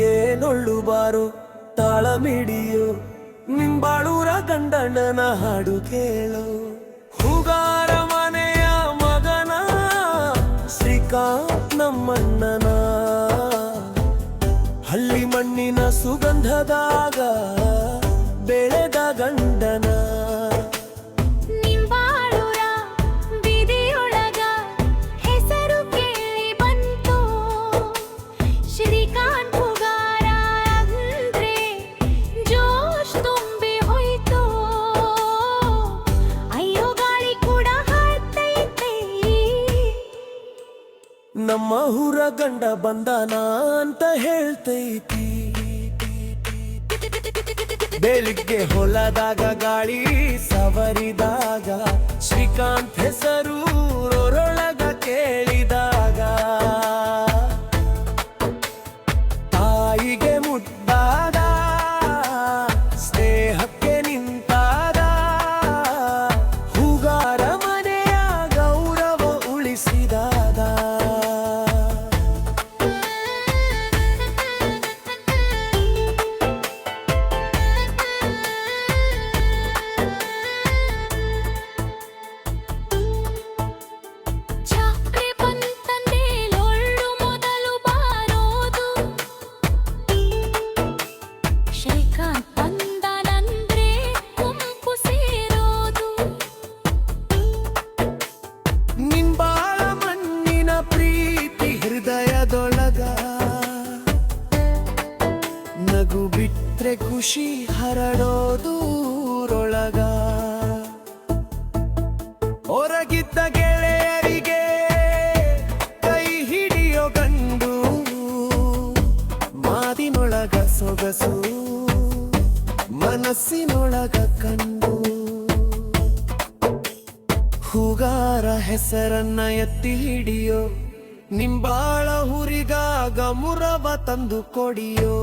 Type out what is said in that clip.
ಏನೊಳ್ಳು ಬಾರೋ ತಾಳಮಿಡಿಯೋ ನಿಂಬಾಳೂರ ಗಂಡಣ್ಣನ ಹಾಡು ಕೇಳು. ಹೂಗಾರ ಮನೆಯ ಮಗನ ಶ್ರೀಕಾಂತ್ ನಮ್ಮಣ್ಣನ, ಹಳ್ಳಿ ಮಣ್ಣಿನ ಸುಗಂಧದಾಗ ಬೆಳೆದ ಗಂಡನ. ನಮ್ಮ ಊರ ಗಂಡ ಬಂದಾನ ಅಂತ ಹೇಳ್ತೈತಿ. ಬೆಳಿಗ್ಗೆ ಹೊಲದಾಗ ಗಾಳಿ ಸವರಿದಾಗ ಶ್ರೀಕಾಂತ್ ಹೆಸರು ಊರೊಳಗ ಕೇಳಿದಾಗ, ತಾಯಿಗೆ ಮುದ್ದಾದ ಸ್ನೇಹಕ್ಕೆ ನಿಂತಾದ ಹೂಗಾರ ಮನೆಯ ಗೌರವ ಉಳಿಸಿದಾದ. ಹೃದಯದೊಳಗ ನಗು ಬಿಟ್ರೆ ಖುಷಿ ಹರಡೋದೂರೊಳಗ, ಹೊರಗಿದ್ದ ಗೆಳೆಯರಿಗೆ ಕೈ ಹಿಡಿಯೋ ಗಂಡು, ಮಾತಿನೊಳಗ ಸೊಗಸು ಮನಸ್ಸಿನೊಳಗ ಕಂಡು. ಹೂಗಾರ ಹೆಸರನ್ನ ಎತ್ತಿ ಹಿಡಿಯೋ ನಿಂಬಾಳ ಹುರಿಗಾಗ ಮುರವ ತಂದು ಕೊಡಿಯೋ.